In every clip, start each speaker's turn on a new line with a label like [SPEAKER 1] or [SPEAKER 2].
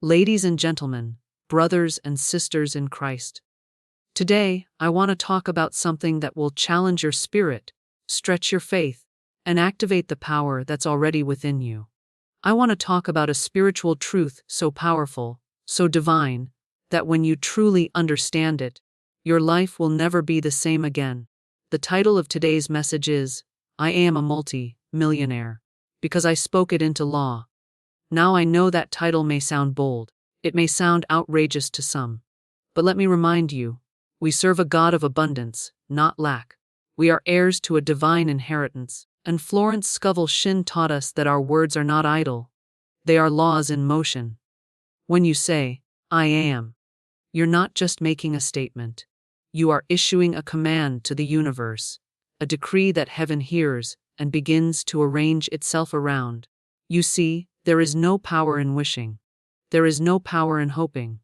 [SPEAKER 1] Ladies and gentlemen, brothers and sisters in Christ. Today, I want to talk about something that will challenge your spirit, stretch your faith, and activate the power that's already within you. I want to talk about a spiritual truth so powerful, so divine, that when you truly understand it, your life will never be the same again. The title of today's message is, I Am a Multi-Millionaire, because I spoke it into law. Now I know that title may sound bold, it may sound outrageous to some. But let me remind you, we serve a God of abundance, not lack. We are heirs to a divine inheritance, and Florence Scovel Shinn taught us that our words are not idle. They are laws in motion. When you say, I am, you're not just making a statement. You are issuing a command to the universe, a decree that heaven hears and begins to arrange itself around. You see, there is no power in wishing. There is no power in hoping.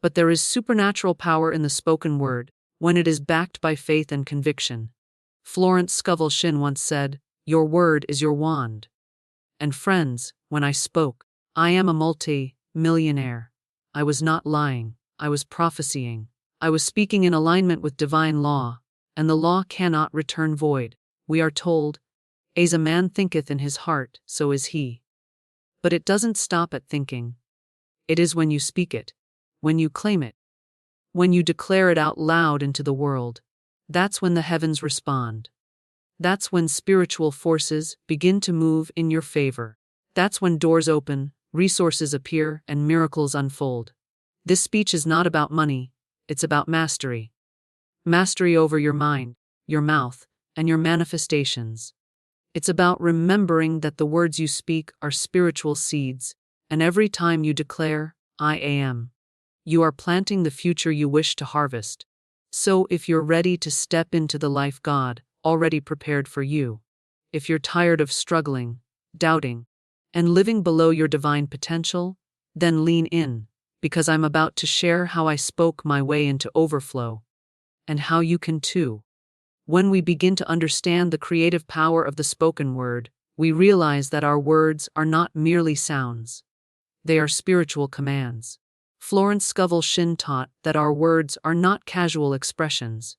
[SPEAKER 1] But there is supernatural power in the spoken word, when it is backed by faith and conviction. Florence Scovel Shinn once said, your word is your wand. And friends, when I spoke, I am a multi-millionaire, I was not lying, I was prophesying. I was speaking in alignment with divine law, and the law cannot return void. We are told, as a man thinketh in his heart, so is he. But it doesn't stop at thinking. It is when you speak it, when you claim it, when you declare it out loud into the world. That's when the heavens respond. That's when spiritual forces begin to move in your favor. That's when doors open, resources appear, and miracles unfold. This speech is not about money, it's about mastery. Mastery over your mind, your mouth, and your manifestations. It's about remembering that the words you speak are spiritual seeds, and every time you declare, I am, you are planting the future you wish to harvest. So if you're ready to step into the life God already prepared for you, if you're tired of struggling, doubting, and living below your divine potential, then lean in, because I'm about to share how I spoke my way into overflow, and how you can too. When we begin to understand the creative power of the spoken word, we realize that our words are not merely sounds. They are spiritual commands. Florence Scovel Shinn taught that our words are not casual expressions,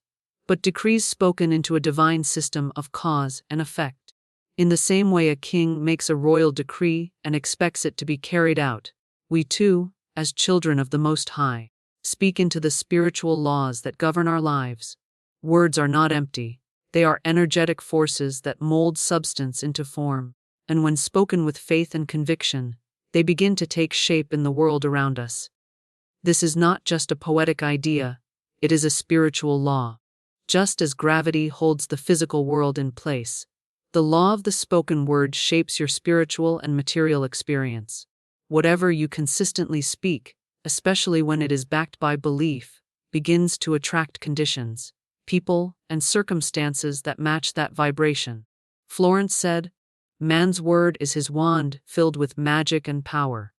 [SPEAKER 1] but decrees spoken into a divine system of cause and effect. In the same way a king makes a royal decree and expects it to be carried out, we too, as children of the Most High, speak into the spiritual laws that govern our lives. Words are not empty, they are energetic forces that mold substance into form, and when spoken with faith and conviction, they begin to take shape in the world around us. This is not just a poetic idea, it is a spiritual law. Just as gravity holds the physical world in place, the law of the spoken word shapes your spiritual and material experience. Whatever you consistently speak, especially when it is backed by belief, begins to attract conditions, people, and circumstances that match that vibration. Florence said, man's word is his wand filled with magic and power.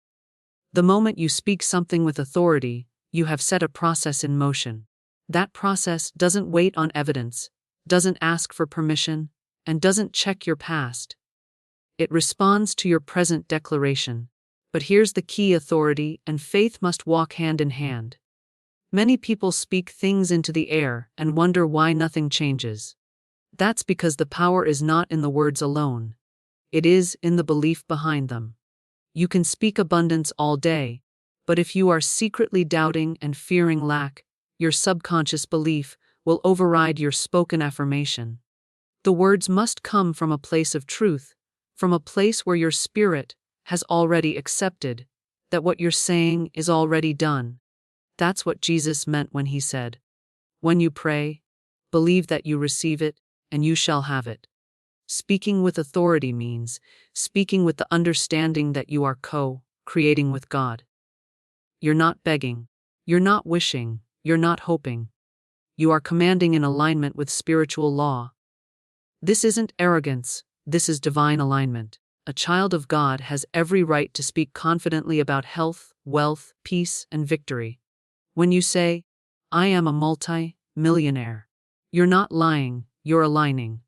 [SPEAKER 1] The moment you speak something with authority, you have set a process in motion. That process doesn't wait on evidence, doesn't ask for permission, and doesn't check your past. It responds to your present declaration. But here's the key: authority and faith must walk hand in hand. Many people speak things into the air and wonder why nothing changes. That's because the power is not in the words alone. It is in the belief behind them. You can speak abundance all day, but if you are secretly doubting and fearing lack, your subconscious belief will override your spoken affirmation. The words must come from a place of truth, from a place where your spirit has already accepted that what you're saying is already done. That's what Jesus meant when he said, when you pray, believe that you receive it, and you shall have it. Speaking with authority means speaking with the understanding that you are co-creating with God. You're not begging, you're not wishing, you're not hoping. You are commanding in alignment with spiritual law. This isn't arrogance, this is divine alignment. A child of God has every right to speak confidently about health, wealth, peace, and victory. When you say, I am a multi-millionaire, you're not lying, you're aligning.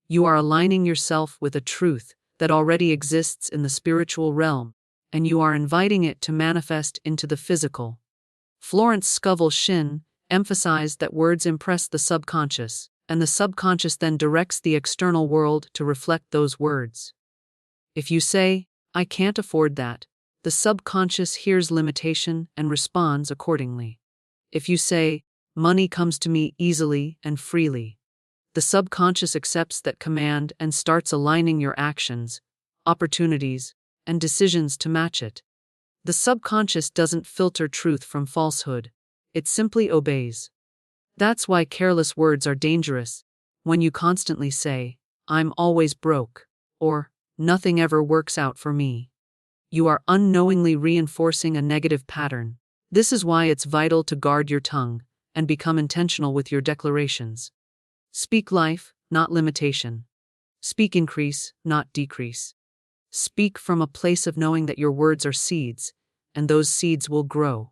[SPEAKER 1] You are aligning yourself with a truth that already exists in the spiritual realm, and you are inviting it to manifest into the physical. Florence Scovel Shinn emphasized that words impress the subconscious, and the subconscious then directs the external world to reflect those words. If you say, "I can't afford that," the subconscious hears limitation and responds accordingly. If you say, "Money comes to me easily and freely," the subconscious accepts that command and starts aligning your actions, opportunities, and decisions to match it. The subconscious doesn't filter truth from falsehood, it simply obeys. That's why careless words are dangerous. When you constantly say, "I'm always broke," or "nothing ever works out for me," you are unknowingly reinforcing a negative pattern. This is why it's vital to guard your tongue and become intentional with your declarations. Speak life, not limitation. Speak increase, not decrease. Speak from a place of knowing that your words are seeds, and those seeds will grow.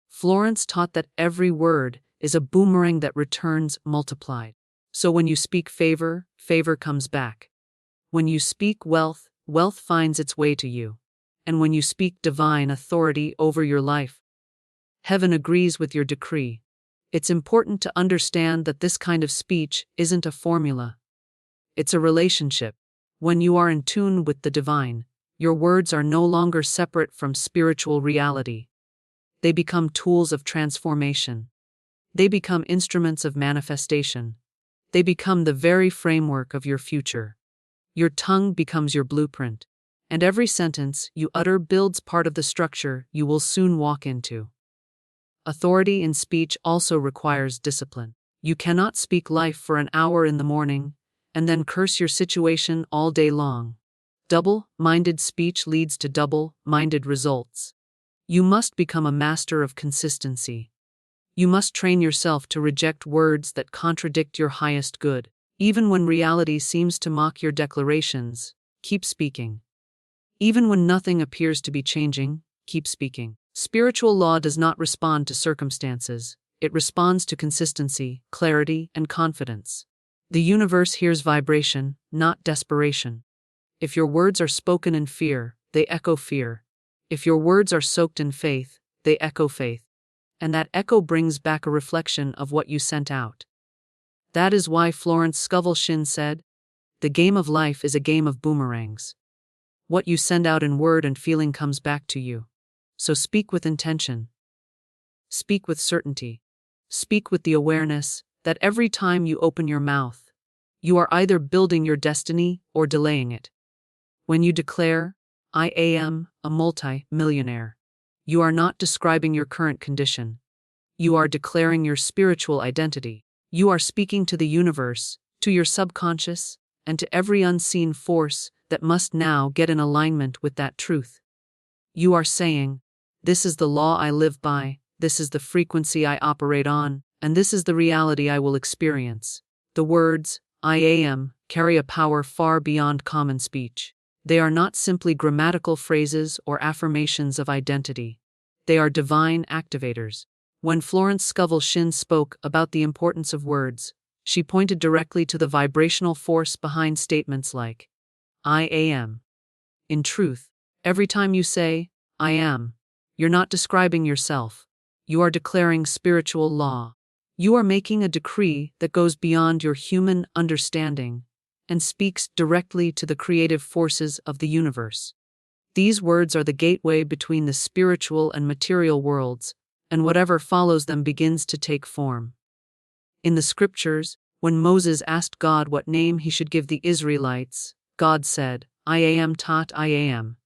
[SPEAKER 1] Florence taught that every word is a boomerang that returns multiplied. So when you speak favor, favor comes back. When you speak wealth, wealth finds its way to you. And when you speak divine authority over your life, heaven agrees with your decree. It's important to understand that this kind of speech isn't a formula. It's a relationship. When you are in tune with the divine, your words are no longer separate from spiritual reality. They become tools of transformation. They become instruments of manifestation. They become the very framework of your future. Your tongue becomes your blueprint, and every sentence you utter builds part of the structure you will soon walk into. Authority in speech also requires discipline. You cannot speak life for an hour in the morning and then curse your situation all day long. Double-minded speech leads to double-minded results. You must become a master of consistency. You must train yourself to reject words that contradict your highest good. Even when reality seems to mock your declarations, keep speaking. Even when nothing appears to be changing, keep speaking. Spiritual law does not respond to circumstances, it responds to consistency, clarity, and confidence. The universe hears vibration, not desperation. If your words are spoken in fear, they echo fear. If your words are soaked in faith, they echo faith. And that echo brings back a reflection of what you sent out. That is why Florence Scovel Shinn said, "The game of life is a game of boomerangs." What you send out in word and feeling comes back to you. So speak with intention. Speak with certainty. Speak with the awareness that every time you open your mouth, you are either building your destiny or delaying it. When you declare, "I am a multi-millionaire," you are not describing your current condition. You are declaring your spiritual identity. You are speaking to the universe, to your subconscious, and to every unseen force that must now get in alignment with that truth. You are saying, "This is the law I live by, this is the frequency I operate on, and this is the reality I will experience." The words, "I am," carry a power far beyond common speech. They are not simply grammatical phrases or affirmations of identity. They are divine activators. When Florence Scovel Shinn spoke about the importance of words, she pointed directly to the vibrational force behind statements like, "I am." In truth, every time you say, "I am," you're not describing yourself. You are declaring spiritual law. You are making a decree that goes beyond your human understanding and speaks directly to the creative forces of the universe. These words are the gateway between the spiritual and material worlds, and whatever follows them begins to take form. In the scriptures, when Moses asked God what name he should give the Israelites, God said, "I am Tot I am."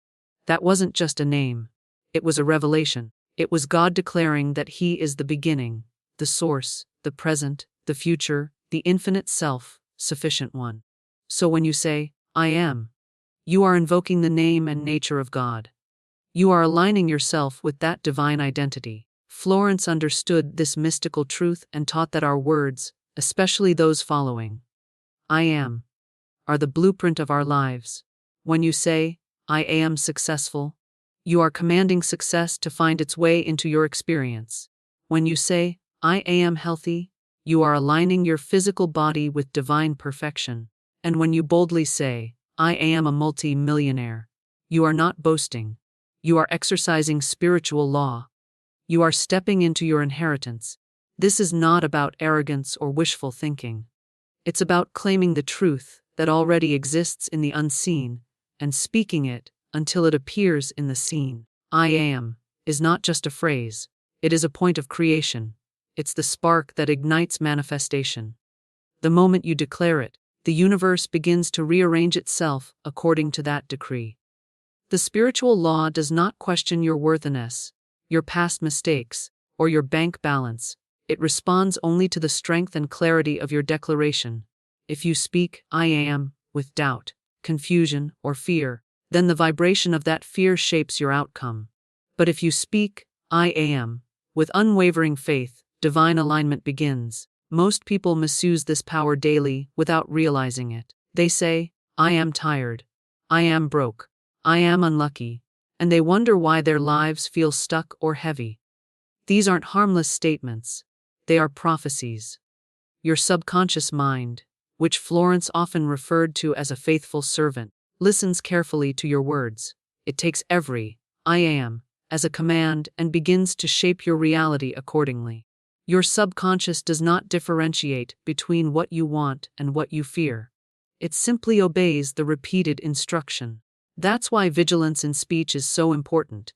[SPEAKER 1] That wasn't just a name. It was a revelation. It was God declaring that He is the beginning, the source, the present, the future, the infinite self-sufficient one. So when you say, "I am," you are invoking the name and nature of God. You are aligning yourself with that divine identity. Florence understood this mystical truth and taught that our words, especially those following, "I am," are the blueprint of our lives. When you say, "I am successful," you are commanding success to find its way into your experience. When you say, "I am healthy," you are aligning your physical body with divine perfection. And when you boldly say, "I am a multi-millionaire," you are not boasting. You are exercising spiritual law. You are stepping into your inheritance. This is not about arrogance or wishful thinking. It's about claiming the truth that already exists in the unseen and speaking it until it appears in the seen. I am is not just a phrase, it is a point of creation. It's the spark that ignites manifestation. The moment you declare it, the universe begins to rearrange itself according to that decree. The spiritual law does not question your worthiness, your past mistakes, or your bank balance. It responds only to the strength and clarity of your declaration. If you speak, I am, with doubt, confusion, or fear, then the vibration of that fear shapes your outcome. But if you speak, I am, with unwavering faith, divine alignment begins. Most people misuse this power daily without realizing it. They say, I am tired, I am broke, I am unlucky, and they wonder why their lives feel stuck or heavy. These aren't harmless statements, they are prophecies. Your subconscious mind, which Florence often referred to as a faithful servant, listens carefully to your words. It takes every I am as a command and begins to shape your reality accordingly. Your subconscious does not differentiate between what you want and what you fear. It simply obeys the repeated instruction. That's why vigilance in speech is so important.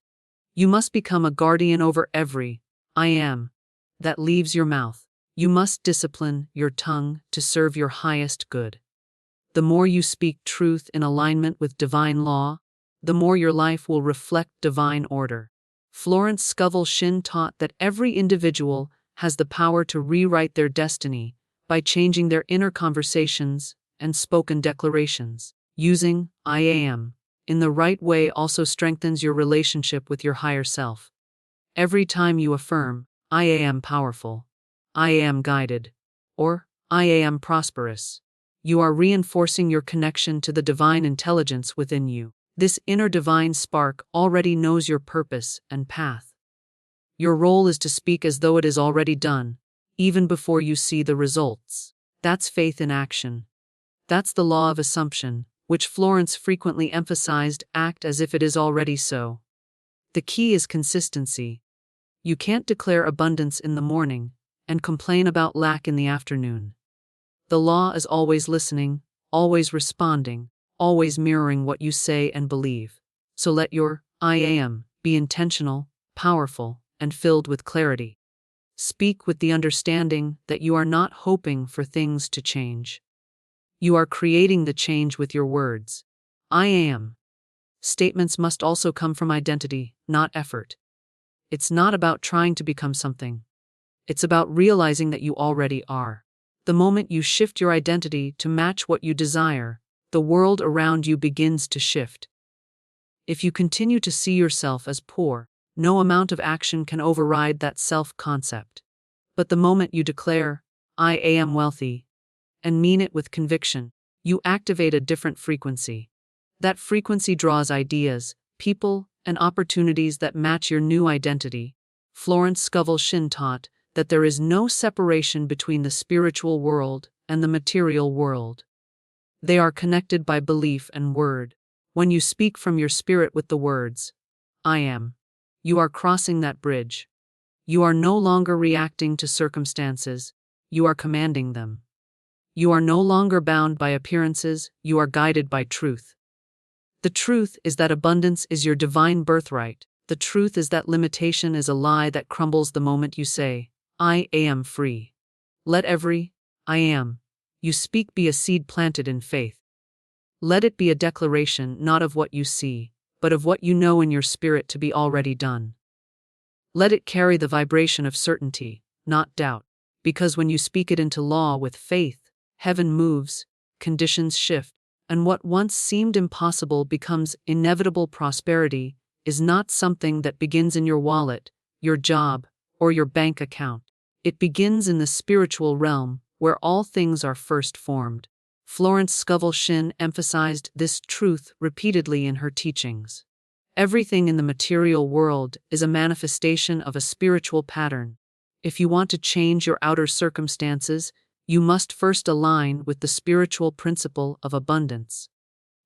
[SPEAKER 1] You must become a guardian over every I am that leaves your mouth. You must discipline your tongue to serve your highest good. The more you speak truth in alignment with divine law, the more your life will reflect divine order. Florence Scovel Shinn taught that every individual has the power to rewrite their destiny by changing their inner conversations and spoken declarations. Using I am in the right way also strengthens your relationship with your higher self. Every time you affirm, I am powerful, I am guided, or I am prosperous, you are reinforcing your connection to the divine intelligence within you. This inner divine spark already knows your purpose and path. Your role is to speak as though it is already done, even before you see the results. That's faith in action. That's the law of assumption, which Florence frequently emphasized: act as if it is already so. The key is consistency. You can't declare abundance in the morning and complain about lack in the afternoon. The law is always listening, always responding, always mirroring what you say and believe. So let your I am be intentional, powerful, and filled with clarity. Speak with the understanding that you are not hoping for things to change. You are creating the change with your words. I am. Statements must also come from identity, not effort. It's not about trying to become something. It's about realizing that you already are. The moment you shift your identity to match what you desire, the world around you begins to shift. If you continue to see yourself as poor, no amount of action can override that self-concept. But the moment you declare, I am wealthy, and mean it with conviction, you activate a different frequency. That frequency draws ideas, people, and opportunities that match your new identity. Florence Scovel Shinn taught that there is no separation between the spiritual world and the material world. They are connected by belief and word. When you speak from your spirit with the words, I am, you are crossing that bridge. You are no longer reacting to circumstances, you are commanding them. You are no longer bound by appearances, you are guided by truth. The truth is that abundance is your divine birthright. The truth is that limitation is a lie that crumbles the moment you say, I am free. Let every I am you speak be a seed planted in faith. Let it be a declaration not of what you see, but of what you know in your spirit to be already done. Let it carry the vibration of certainty, not doubt, because when you speak it into law with faith, heaven moves, conditions shift, and what once seemed impossible becomes inevitable. Prosperity is not something that begins in your wallet, your job, or your bank account. It begins in the spiritual realm, where all things are first formed. Florence Scovel Shinn emphasized this truth repeatedly in her teachings. Everything in the material world is a manifestation of a spiritual pattern. If you want to change your outer circumstances, you must first align with the spiritual principle of abundance.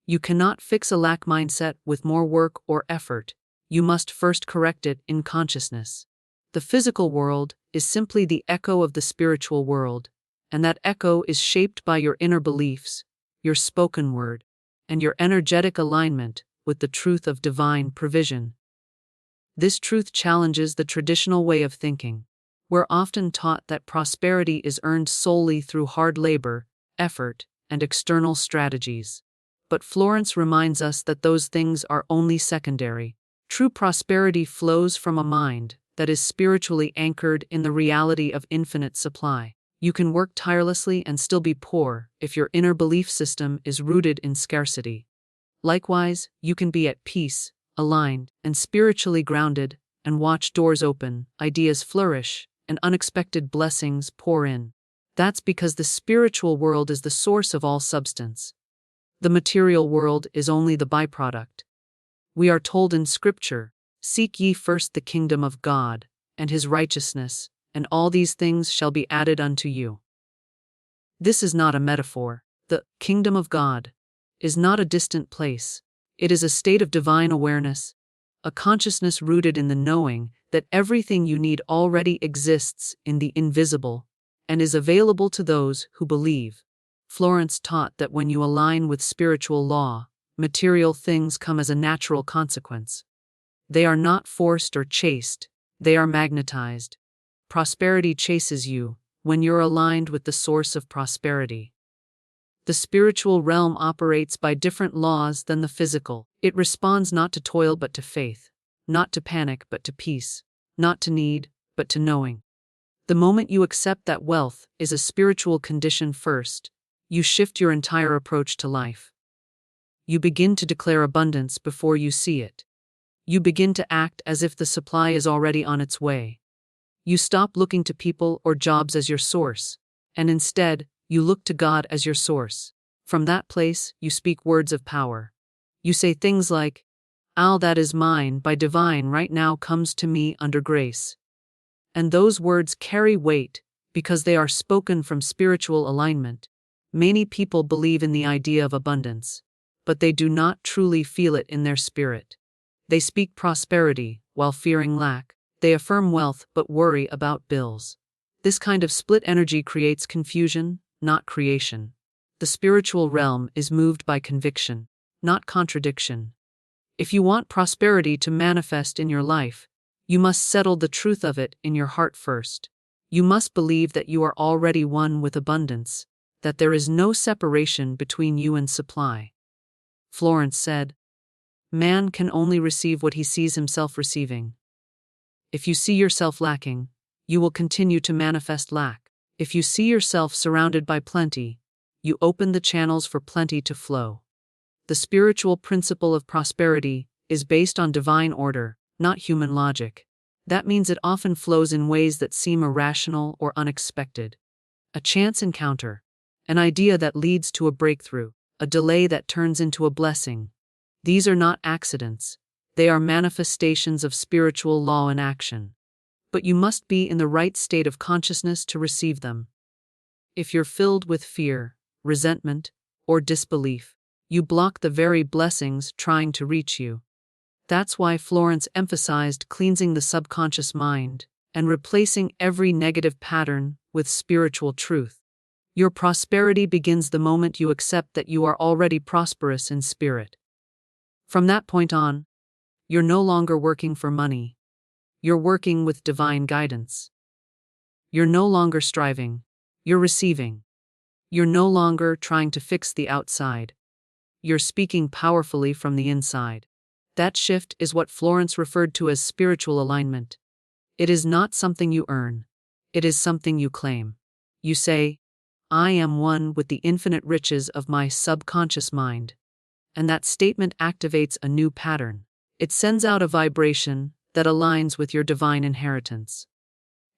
[SPEAKER 1] You cannot fix a lack mindset with more work or effort. you must first correct it in consciousness. The physical world is simply the echo of the spiritual world, and that echo is shaped by your inner beliefs, your spoken word, and your energetic alignment with the truth of divine provision. This truth challenges the traditional way of thinking. We're often taught that prosperity is earned solely through hard labor, effort, and external strategies. But Florence reminds us that those things are only secondary. True prosperity flows from a mind that is spiritually anchored in the reality of infinite supply. You can work tirelessly and still be poor if your inner belief system is rooted in scarcity. Likewise, you can be at peace, aligned, and spiritually grounded, and watch doors open, ideas flourish, and unexpected blessings pour in. That's because the spiritual world is the source of all substance. The material world is only the byproduct. We are told in Scripture, "Seek ye first the kingdom of God, and his righteousness, and all these things shall be added unto you." This is not a metaphor. The kingdom of God is not a distant place. It is a state of divine awareness, a consciousness rooted in the knowing that everything you need already exists in the invisible and is available to those who believe. Florence taught that when you align with spiritual law, material things come as a natural consequence. They are not forced or chased, they are magnetized. Prosperity chases you when you're aligned with the source of prosperity. The spiritual realm operates by different laws than the physical. It responds not to toil but to faith, not to panic but to peace, not to need but to knowing. The moment you accept that wealth is a spiritual condition first, you shift your entire approach to life. You begin to declare abundance before you see it. You begin to act as if the supply is already on its way. You stop looking to people or jobs as your source, and instead, you look to God as your source. From that place, you speak words of power. You say things like, "All that is mine by divine right now comes to me under grace." And those words carry weight because they are spoken from spiritual alignment. Many people believe in the idea of abundance, but they do not truly feel it in their spirit. They speak prosperity while fearing lack. They affirm wealth but worry about bills. This kind of split energy creates confusion, not creation. The spiritual realm is moved by conviction, not contradiction. If you want prosperity to manifest in your life, you must settle the truth of it in your heart first. You must believe that you are already one with abundance, that there is no separation between you and supply. Florence said, "Man can only receive what he sees himself receiving." If you see yourself lacking, you will continue to manifest lack. If you see yourself surrounded by plenty, you open the channels for plenty to flow. The spiritual principle of prosperity is based on divine order, not human logic. That means it often flows in ways that seem irrational or unexpected. A chance encounter, an idea that leads to a breakthrough, a delay that turns into a blessing. These are not accidents. They are manifestations of spiritual law in action. But you must be in the right state of consciousness to receive them. If you're filled with fear, resentment, or disbelief, you block the very blessings trying to reach you. That's why Florence emphasized cleansing the subconscious mind and replacing every negative pattern with spiritual truth. Your prosperity begins the moment you accept that you are already prosperous in spirit. From that point on, you're no longer working for money. You're working with divine guidance. You're no longer striving. You're receiving. You're no longer trying to fix the outside. You're speaking powerfully from the inside. That shift is what Florence referred to as spiritual alignment. It is not something you earn. It is something you claim. You say, "I am one with the infinite riches of my subconscious mind." And that statement activates a new pattern. It sends out a vibration that aligns with your divine inheritance.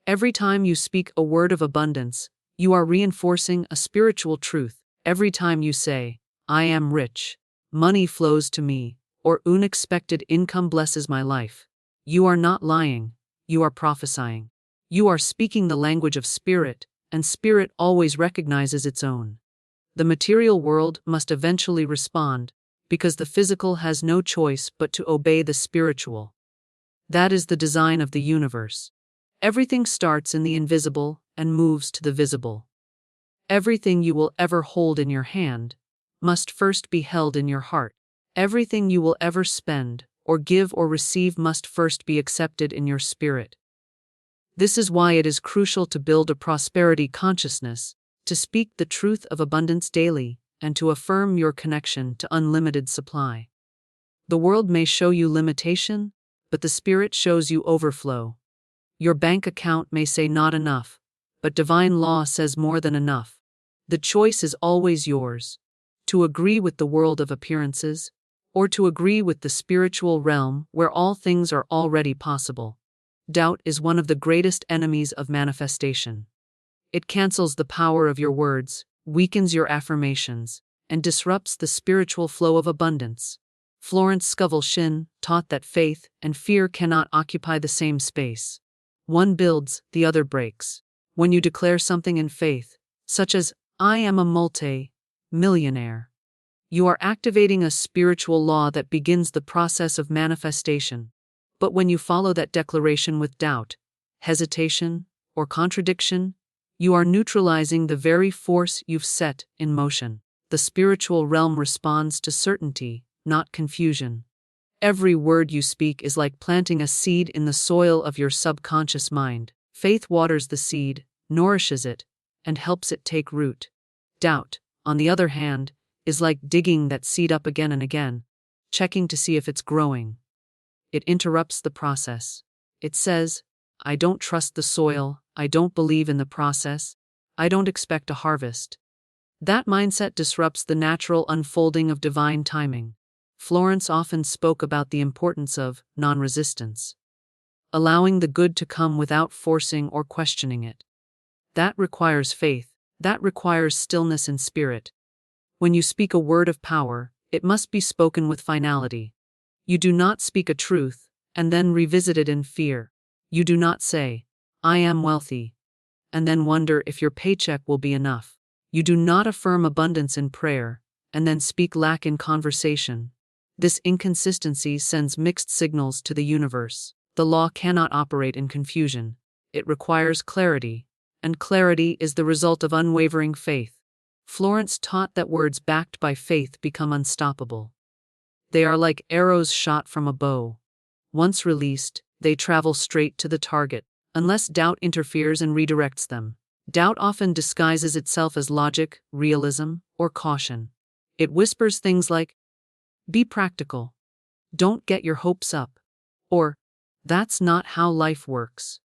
[SPEAKER 1] Every time you speak a word of abundance, you are reinforcing a spiritual truth. Every time you say, "I am rich, money flows to me," or "unexpected income blesses my life," you are not lying, you are prophesying. You are speaking the language of spirit, and spirit always recognizes its own. The material world must eventually respond, because the physical has no choice but to obey the spiritual. That is the design of the universe. Everything starts in the invisible and moves to the visible. Everything you will ever hold in your hand must first be held in your heart. Everything you will ever spend, or give or receive must first be accepted in your spirit. This is why it is crucial to build a prosperity consciousness, to speak the truth of abundance daily, and to affirm your connection to unlimited supply. The world may show you limitation, but the spirit shows you overflow. Your bank account may say not enough, but divine law says more than enough. The choice is always yours: to agree with the world of appearances, or to agree with the spiritual realm where all things are already possible. Doubt is one of the greatest enemies of manifestation. It cancels the power of your words, weakens your affirmations, and disrupts the spiritual flow of abundance. Florence Scovel Shinn taught that faith and fear cannot occupy the same space. One builds, the other breaks. When you declare something in faith, such as, "I am a multi-millionaire," you are activating a spiritual law that begins the process of manifestation. But when you follow that declaration with doubt, hesitation, or contradiction, you are neutralizing the very force you've set in motion. The spiritual realm responds to certainty, not confusion. Every word you speak is like planting a seed in the soil of your subconscious mind. Faith waters the seed, nourishes it, and helps it take root. Doubt, on the other hand, is like digging that seed up again and again, checking to see if it's growing. It interrupts the process. It says, "I don't trust the soil, I don't believe in the process, I don't expect a harvest." That mindset disrupts the natural unfolding of divine timing. Florence often spoke about the importance of non-resistance, allowing the good to come without forcing or questioning it. That requires faith, that requires stillness in spirit. When you speak a word of power, it must be spoken with finality. You do not speak a truth, and then revisit it in fear. You do not say, "I am wealthy," and then wonder if your paycheck will be enough. You do not affirm abundance in prayer, and then speak lack in conversation. This inconsistency sends mixed signals to the universe. The law cannot operate in confusion. It requires clarity, and clarity is the result of unwavering faith. Florence taught that words backed by faith become unstoppable. They are like arrows shot from a bow. Once released, they travel straight to the target, unless doubt interferes and redirects them. Doubt often disguises itself as logic, realism, or caution. It whispers things like, "Be practical," "Don't get your hopes up," or "That's not how life works."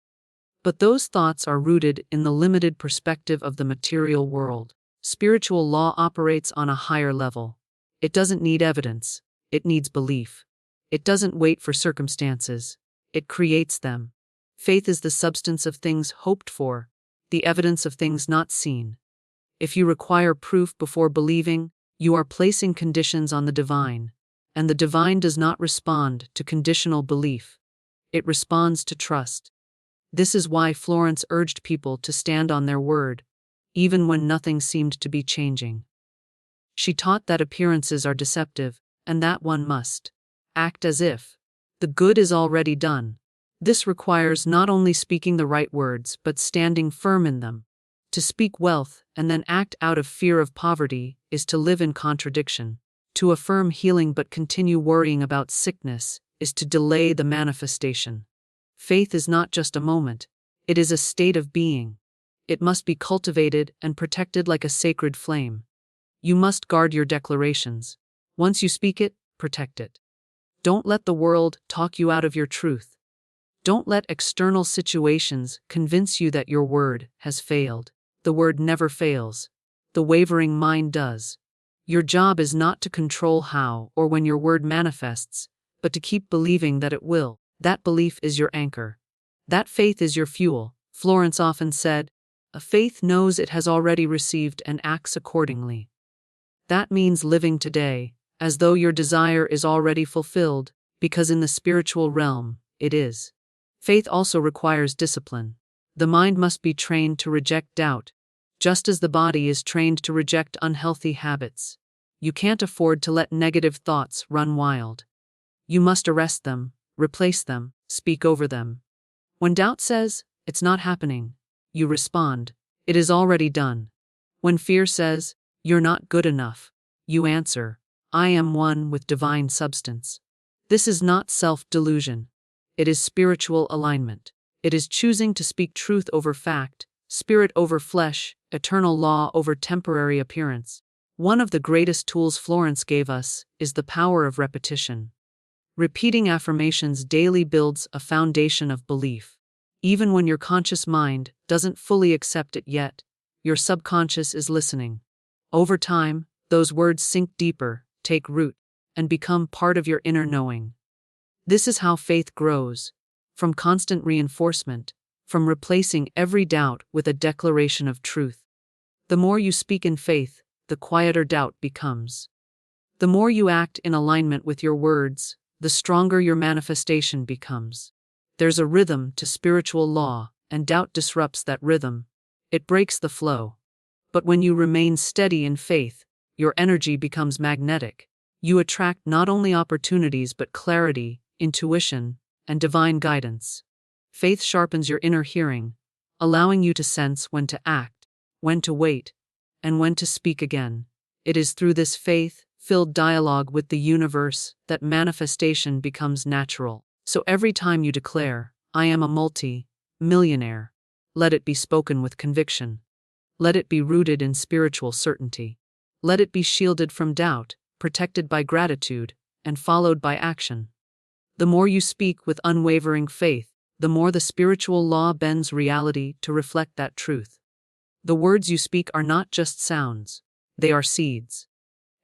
[SPEAKER 1] But those thoughts are rooted in the limited perspective of the material world. Spiritual law operates on a higher level. It doesn't need evidence. It needs belief. It doesn't wait for circumstances. It creates them. Faith is the substance of things hoped for, the evidence of things not seen. If you require proof before believing, you are placing conditions on the divine, and the divine does not respond to conditional belief. It responds to trust. This is why Florence urged people to stand on their word, even when nothing seemed to be changing. She taught that appearances are deceptive, and that one must act as if the good is already done. This requires not only speaking the right words but standing firm in them. To speak wealth and then act out of fear of poverty is to live in contradiction. To affirm healing but continue worrying about sickness is to delay the manifestation. Faith is not just a moment, it is a state of being. It must be cultivated and protected like a sacred flame. You must guard your declarations. Once you speak it, protect it. Don't let the world talk you out of your truth. Don't let external situations convince you that your word has failed. The word never fails. The wavering mind does. Your job is not to control how or when your word manifests, but to keep believing that it will. That belief is your anchor. That faith is your fuel. Florence often said, "A faith knows it has already received and acts accordingly." That means living today, as though your desire is already fulfilled, because in the spiritual realm, it is. Faith also requires discipline. The mind must be trained to reject doubt, just as the body is trained to reject unhealthy habits. You can't afford to let negative thoughts run wild. You must arrest them, replace them, speak over them. When doubt says, "It's not happening," you respond, "It is already done." When fear says, "You're not good enough," you answer, "I am one with divine substance." This is not self-delusion. It is spiritual alignment. It is choosing to speak truth over fact, spirit over flesh, eternal law over temporary appearance. One of the greatest tools Florence gave us is the power of repetition. Repeating affirmations daily builds a foundation of belief. Even when your conscious mind doesn't fully accept it yet, your subconscious is listening. Over time, those words sink deeper, take root, and become part of your inner knowing. This is how faith grows, from constant reinforcement, from replacing every doubt with a declaration of truth. The more you speak in faith, the quieter doubt becomes. The more you act in alignment with your words, the stronger your manifestation becomes. There's a rhythm to spiritual law, and doubt disrupts that rhythm. It breaks the flow. But when you remain steady in faith, your energy becomes magnetic. You attract not only opportunities but clarity, intuition, and divine guidance. Faith sharpens your inner hearing, allowing you to sense when to act, when to wait, and when to speak again. It is through this faith-filled dialogue with the universe that manifestation becomes natural. So every time you declare, "I am a multi-millionaire," let it be spoken with conviction. Let it be rooted in spiritual certainty. Let it be shielded from doubt, protected by gratitude, and followed by action. The more you speak with unwavering faith, the more the spiritual law bends reality to reflect that truth. The words you speak are not just sounds, they are seeds.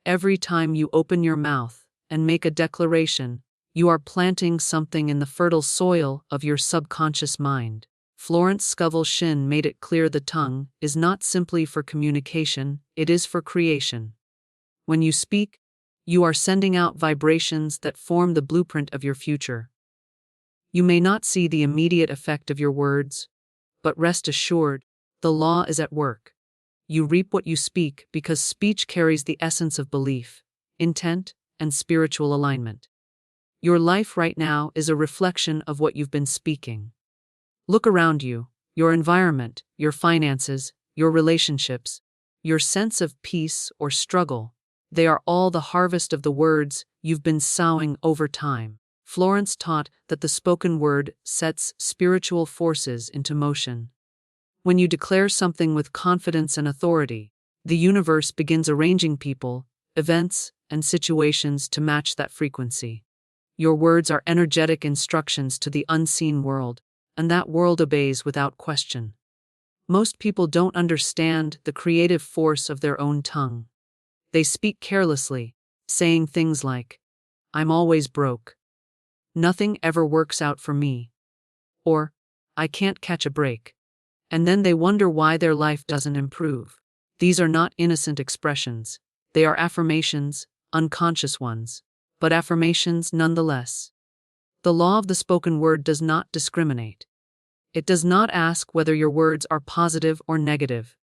[SPEAKER 1] Every time you open your mouth and make a declaration, you are planting something in the fertile soil of your subconscious mind. Florence Scovel Shinn made it clear the tongue is not simply for communication, it is for creation. When you speak, you are sending out vibrations that form the blueprint of your future. You may not see the immediate effect of your words, but rest assured, the law is at work. You reap what you speak because speech carries the essence of belief, intent, and spiritual alignment. Your life right now is a reflection of what you've been speaking. Look around you, your environment, your finances, your relationships, your sense of peace or struggle. They are all the harvest of the words you've been sowing over time. Florence taught that the spoken word sets spiritual forces into motion. When you declare something with confidence and authority, the universe begins arranging people, events, and situations to match that frequency. Your words are energetic instructions to the unseen world, and that world obeys without question. Most people don't understand the creative force of their own tongue. They speak carelessly, saying things like, "I'm always broke," "Nothing ever works out for me," or "I can't catch a break." And then they wonder why their life doesn't improve. These are not innocent expressions. They are affirmations, unconscious ones, but affirmations nonetheless. The law of the spoken word does not discriminate. It does not ask whether your words are positive or negative.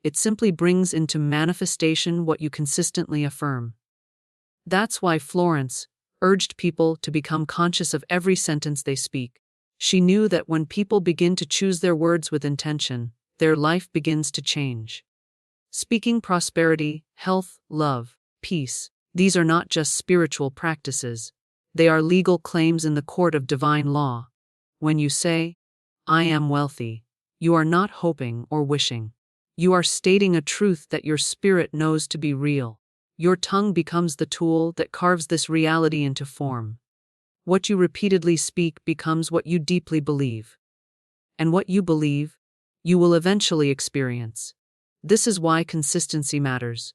[SPEAKER 1] It simply brings into manifestation what you consistently affirm. That's why Florence urged people to become conscious of every sentence they speak. She knew that when people begin to choose their words with intention, their life begins to change. Speaking prosperity, health, love, peace, these are not just spiritual practices. They are legal claims in the court of divine law. When you say, "I am wealthy," you are not hoping or wishing. You are stating a truth that your spirit knows to be real. Your tongue becomes the tool that carves this reality into form. What you repeatedly speak becomes what you deeply believe. And what you believe, you will eventually experience. This is why consistency matters.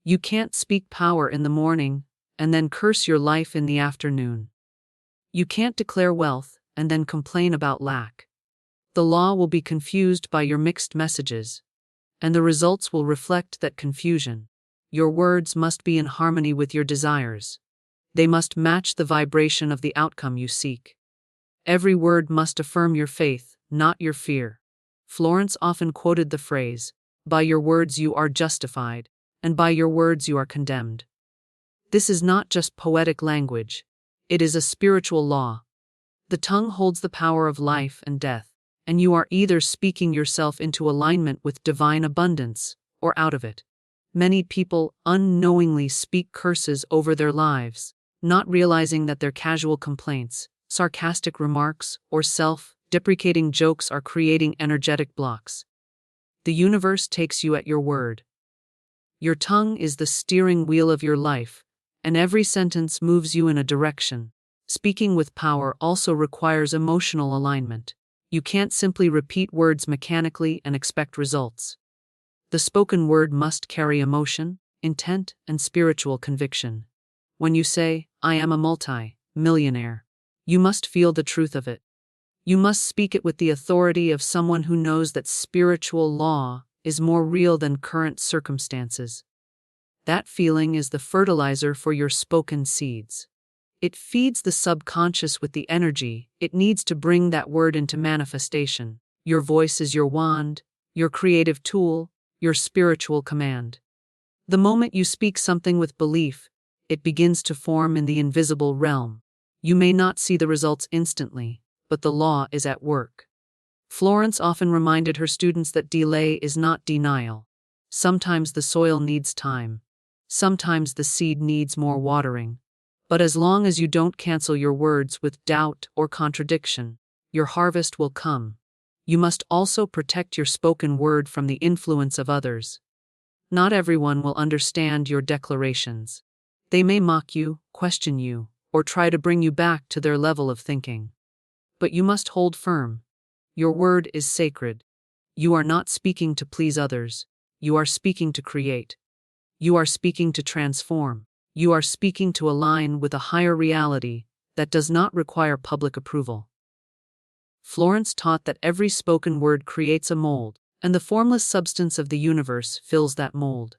[SPEAKER 1] You can't speak power in the morning and then curse your life in the afternoon. You can't declare wealth and then complain about lack. The law will be confused by your mixed messages, and the results will reflect that confusion. Your words must be in harmony with your desires. They must match the vibration of the outcome you seek. Every word must affirm your faith, not your fear. Florence often quoted the phrase, "By your words you are justified, and by your words you are condemned." This is not just poetic language. It is a spiritual law. The tongue holds the power of life and death, and you are either speaking yourself into alignment with divine abundance or out of it. Many people unknowingly speak curses over their lives, not realizing that their casual complaints, sarcastic remarks, or self-deprecating jokes are creating energetic blocks. The universe takes you at your word. Your tongue is the steering wheel of your life, and every sentence moves you in a direction. Speaking with power also requires emotional alignment. You can't simply repeat words mechanically and expect results. The spoken word must carry emotion, intent, and spiritual conviction. When you say, "I am a multi-millionaire," you must feel the truth of it. You must speak it with the authority of someone who knows that spiritual law is more real than current circumstances. That feeling is the fertilizer for your spoken seeds. It feeds the subconscious with the energy it needs to bring that word into manifestation. Your voice is your wand, your creative tool, your spiritual command. The moment you speak something with belief, it begins to form in the invisible realm. You may not see the results instantly, but the law is at work. Florence often reminded her students that delay is not denial. Sometimes the soil needs time. Sometimes the seed needs more watering. But as long as you don't cancel your words with doubt or contradiction, your harvest will come. You must also protect your spoken word from the influence of others. Not everyone will understand your declarations. They may mock you, question you, or try to bring you back to their level of thinking. But you must hold firm. Your word is sacred. You are not speaking to please others. You are speaking to create. You are speaking to transform. You are speaking to align with a higher reality that does not require public approval. Florence taught that every spoken word creates a mold, and the formless substance of the universe fills that mold.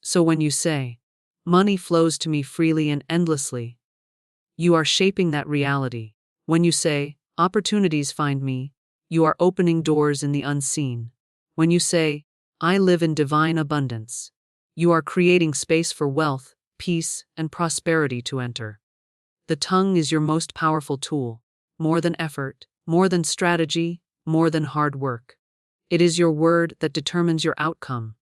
[SPEAKER 1] So when you say, "Money flows to me freely and endlessly," you are shaping that reality. When you say, "Opportunities find me," you are opening doors in the unseen. When you say, "I live in divine abundance," you are creating space for wealth, peace, and prosperity to enter. The tongue is your most powerful tool, more than effort, more than strategy, more than hard work. It is your word that determines your outcome.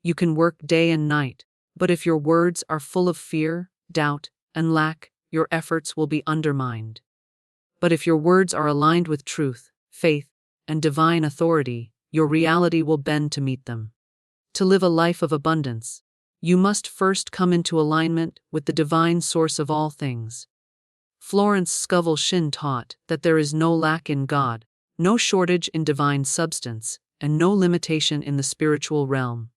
[SPEAKER 1] You can work day and night, but if your words are full of fear, doubt, and lack, your efforts will be undermined. But if your words are aligned with truth, faith, and divine authority, your reality will bend to meet them. To live a life of abundance, you must first come into alignment with the divine source of all things. Florence Scovel Shinn taught that there is no lack in God, no shortage in divine substance, and no limitation in the spiritual realm.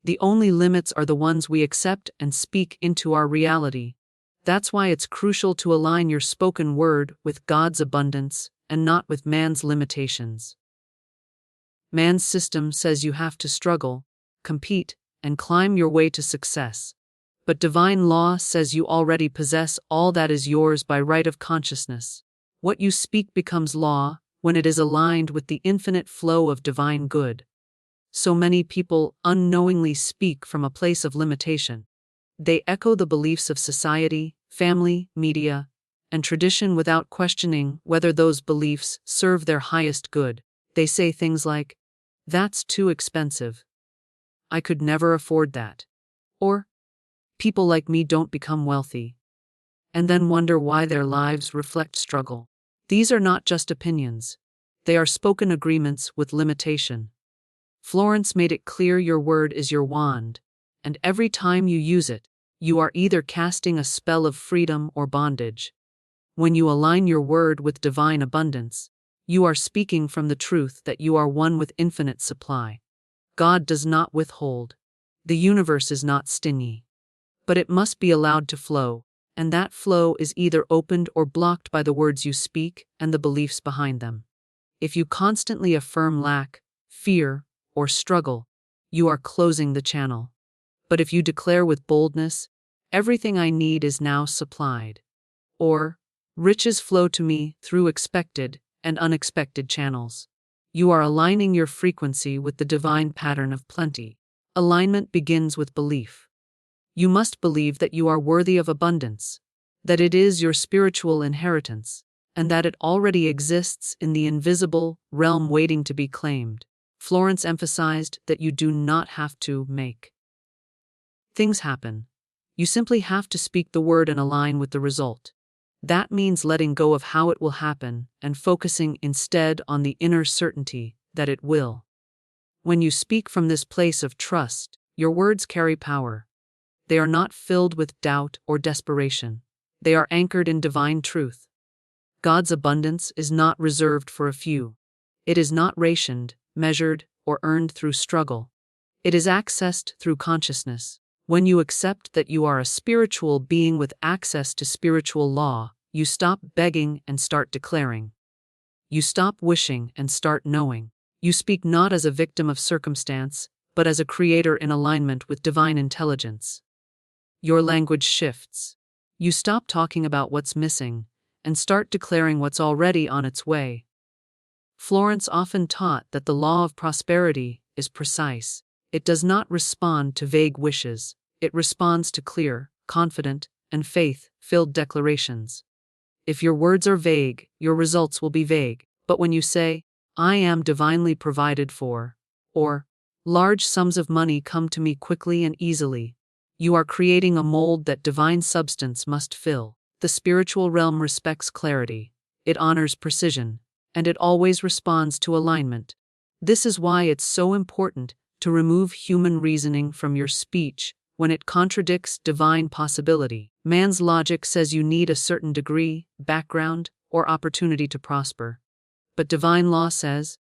[SPEAKER 1] The only limits are the ones we accept and speak into our reality. That's why it's crucial to align your spoken word with God's abundance and not with man's limitations. Man's system says you have to struggle, compete, and climb your way to success. But divine law says you already possess all that is yours by right of consciousness. What you speak becomes law when it is aligned with the infinite flow of divine good. So many people unknowingly speak from a place of limitation. They echo the beliefs of society, family, media, and tradition without questioning whether those beliefs serve their highest good. They say things like, "That's too expensive. I could never afford that." Or, "People like me don't become wealthy." And then wonder why their lives reflect struggle. These are not just opinions. They are spoken agreements with limitation. Florence made it clear your word is your wand, and every time you use it, you are either casting a spell of freedom or bondage. When you align your word with divine abundance, you are speaking from the truth that you are one with infinite supply. God does not withhold. The universe is not stingy. But it must be allowed to flow, and that flow is either opened or blocked by the words you speak and the beliefs behind them. If you constantly affirm lack, fear, or struggle, you are closing the channel. But if you declare with boldness, "Everything I need is now supplied," or "Riches flow to me through expected and unexpected channels," you are aligning your frequency with the divine pattern of plenty. Alignment begins with belief. You must believe that you are worthy of abundance, that it is your spiritual inheritance, and that it already exists in the invisible realm waiting to be claimed. Florence emphasized that you do not have to make things happen. You simply have to speak the word and align with the result. That means letting go of how it will happen and focusing instead on the inner certainty that it will. When you speak from this place of trust, your words carry power. They are not filled with doubt or desperation. They are anchored in divine truth. God's abundance is not reserved for a few. It is not rationed, measured, or earned through struggle. It is accessed through consciousness. When you accept that you are a spiritual being with access to spiritual law, you stop begging and start declaring. You stop wishing and start knowing. You speak not as a victim of circumstance, but as a creator in alignment with divine intelligence. Your language shifts. You stop talking about what's missing and start declaring what's already on its way. Florence often taught that the law of prosperity is precise. It does not respond to vague wishes. It responds to clear, confident, and faith-filled declarations. If your words are vague, your results will be vague. But when you say, "I am divinely provided for," or "large sums of money come to me quickly and easily," you are creating a mold that divine substance must fill. The spiritual realm respects clarity. It honors precision, and it always responds to alignment. This is why it's so important to remove human reasoning from your speech when it contradicts divine possibility. Man's logic says you need a certain degree, background, or opportunity to prosper. But divine law says,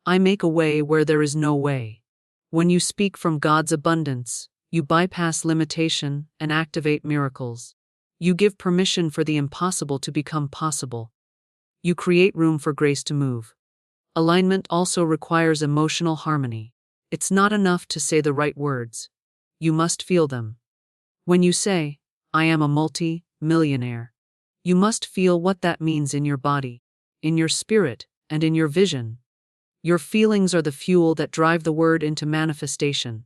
[SPEAKER 1] "I make a way where there is no way." When you speak from God's abundance, you bypass limitation and activate miracles. You give permission for the impossible to become possible. You create room for grace to move. Alignment also requires emotional harmony. It's not enough to say the right words. You must feel them. When you say, "I am a multi-millionaire," you must feel what that means in your body, in your spirit, and in your vision. Your feelings are the fuel that drive the word into manifestation.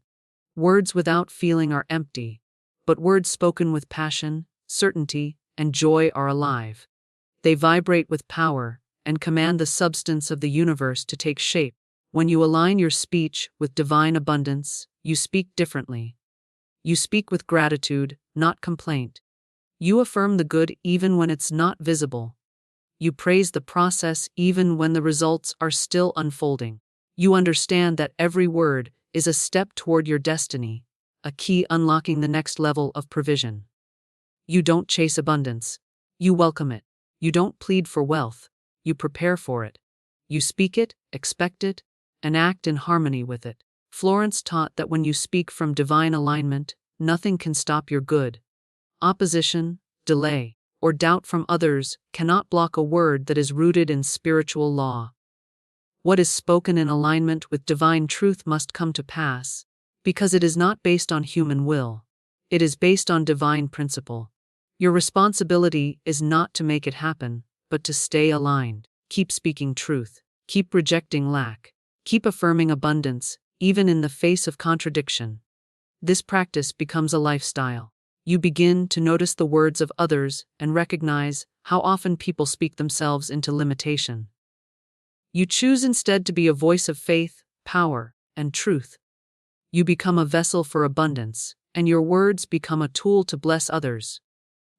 [SPEAKER 1] Words without feeling are empty, but words spoken with passion, certainty, and joy are alive. They vibrate with power and command the substance of the universe to take shape. When you align your speech with divine abundance, you speak differently. You speak with gratitude, not complaint. You affirm the good even when it's not visible. You praise the process even when the results are still unfolding. You understand that every word is a step toward your destiny, a key unlocking the next level of provision. You don't chase abundance. You welcome it. You don't plead for wealth. You prepare for it. You speak it, expect it, and act in harmony with it. Florence taught that when you speak from divine alignment, nothing can stop your good. Opposition, delay, or doubt from others cannot block a word that is rooted in spiritual law. What is spoken in alignment with divine truth must come to pass, because it is not based on human will. It is based on divine principle. Your responsibility is not to make it happen, but to stay aligned. Keep speaking truth. Keep rejecting lack. Keep affirming abundance, even in the face of contradiction. This practice becomes a lifestyle. You begin to notice the words of others and recognize how often people speak themselves into limitation. You choose instead to be a voice of faith, power, and truth. You become a vessel for abundance, and your words become a tool to bless others.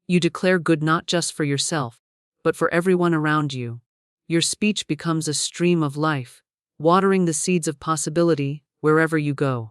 [SPEAKER 1] You declare good not just for yourself, but for everyone around you. Your speech becomes a stream of life, watering the seeds of possibility wherever you go.